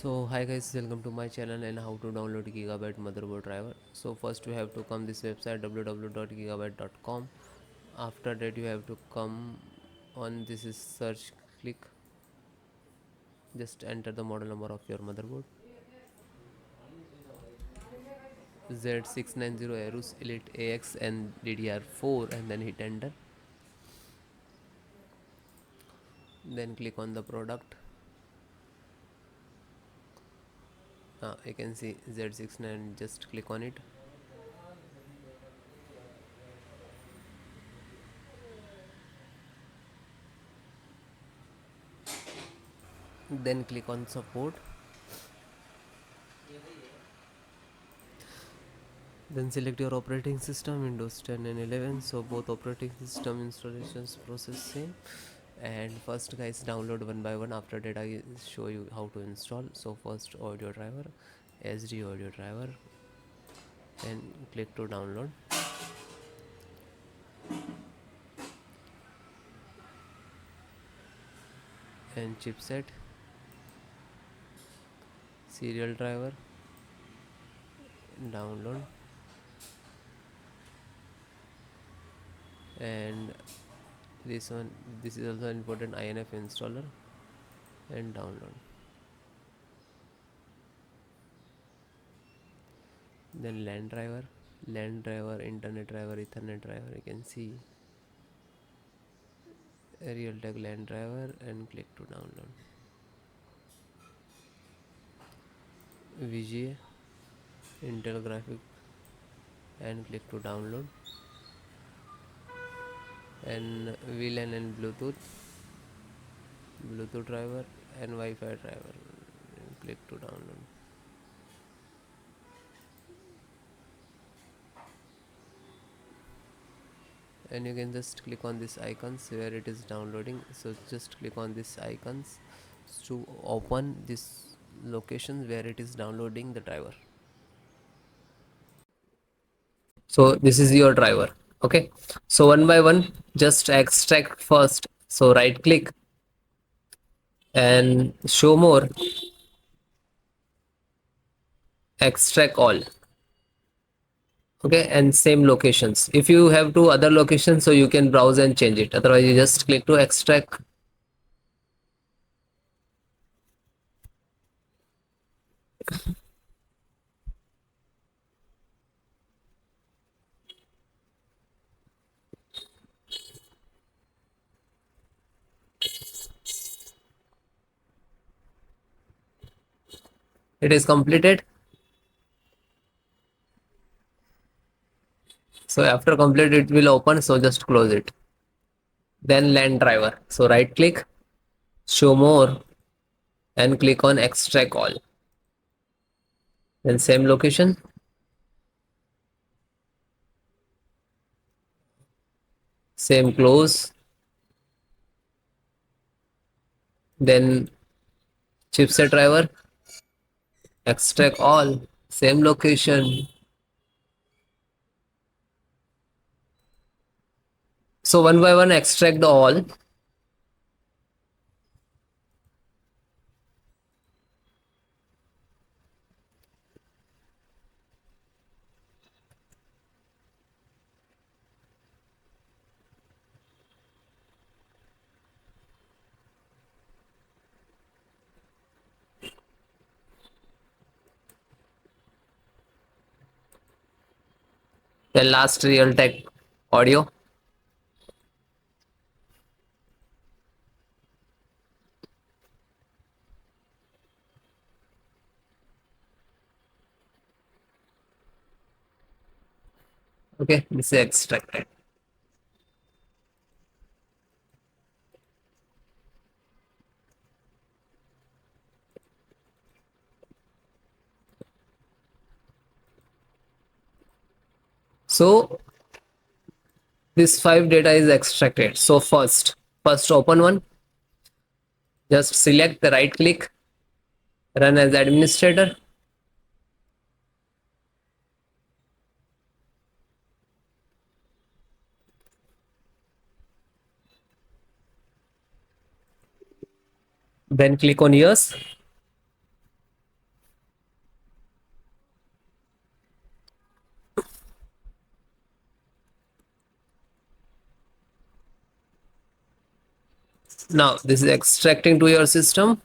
So hi guys, welcome to my channel and how to download Gigabyte motherboard driver. So first you have to come this website www.gigabyte.com. After that you have to come on this is search, click, just enter the model number of your motherboard Z690 AORUS Elite AX and DDR4 and then hit enter. Then click on the product. You can see Z69, just click on it. Then click on support. Then select your operating system Windows 10 and 11. So both operating system installations process same. And first guys, download one by one. After that I show you how to install. So first audio driver, SD audio driver, and click to download. And chipset, serial driver, download. And this is also important, INF installer, and download. Then LAN driver, internet driver, ethernet driver. You can see a Realtek LAN driver and click to download. VGA, Intel graphic, and click to download. And VLAN and Bluetooth driver and Wi-Fi driver, and click to download. And you can just click on this icons where it is downloading. So just click on this icons to open this location where it is downloading the driver. So this is your driver. Okay, so one by one, just extract first. So right click and show more, extract all. Okay, and same locations. If you have two other locations, so you can browse and change it, otherwise you just click to extract. It is completed. So after complete it will open, so just close it. Then LAN driver, so right click, show more, and click on extract all. Then same location, same close. Then chipset driver, extract all, same location. So one by one extract all. Then last Realtek audio. Okay, this is extracted. So this 5 data is extracted. So first open one, just select the right click, run as administrator. Then click on yes. Now this is extracting to your system.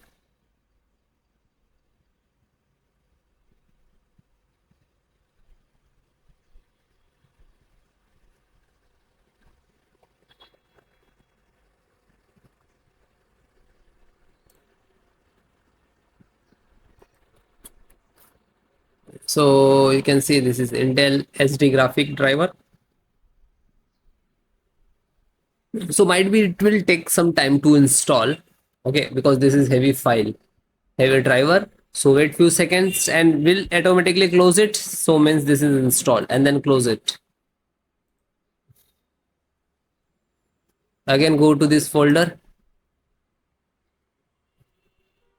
So you can see this is Intel SD graphic driver. So might be it will take some time to install. Okay, because this is heavy file, heavy driver. So wait few seconds and will automatically close it. So means this is installed and then close it. Again go to this folder.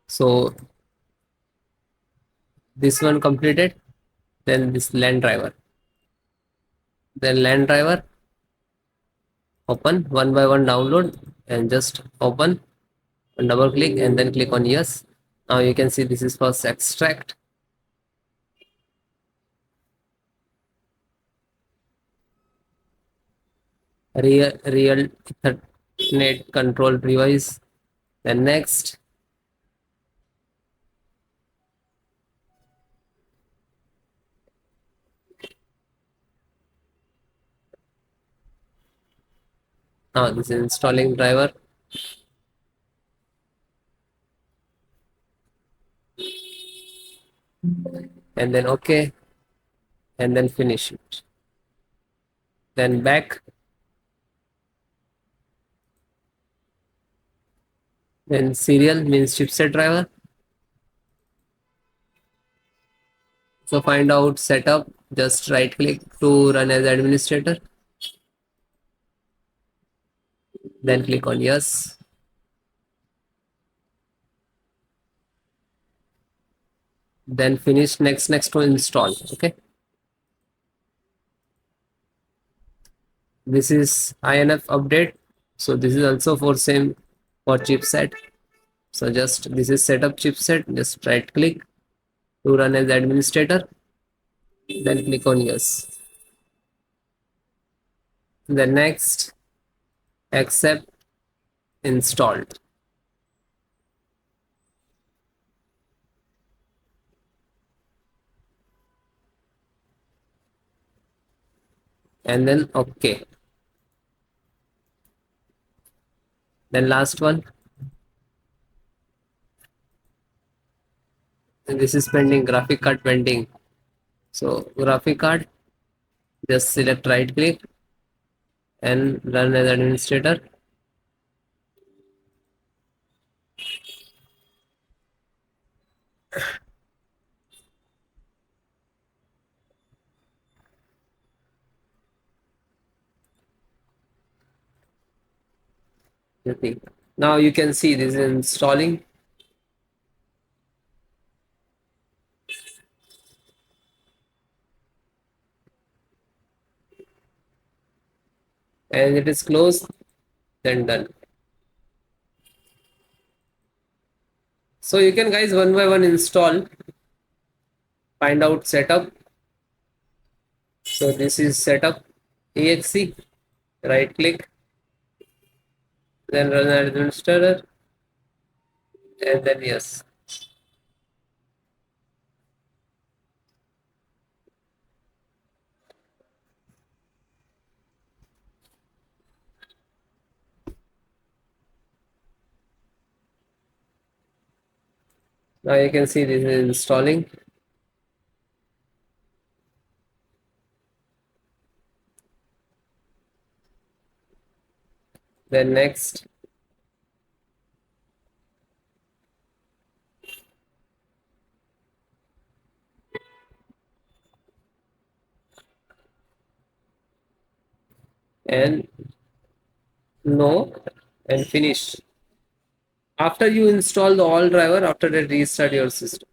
So this one completed. Then this LAN driver. Then LAN driver. Open one by one, download and just open and double click and then click on yes. Now you can see this is first extract. Real Ethernet control device. Then next. Now this is installing driver. And then okay. And then finish it. Then back. Then serial means chipset driver. So find out setup. Just right click to run as administrator. Then click on yes. Then finish next to install. Okay. This is INF update. So this is also for same for chipset. So just this is setup chipset. Just right click to run as administrator. Then click on yes. Then next accept installed. And then okay. Then last one. And this is pending, graphic card pending. So graphic card, just select right click and run as administrator. Now you can see this is installing. And it is closed, then done. So you can guys one by one install, find out setup. So this is setup exe, right click, then run as administrator, and then yes. Now you can see this is installing. Then next. And no, and finish. After you install the all driver, after that restart your system.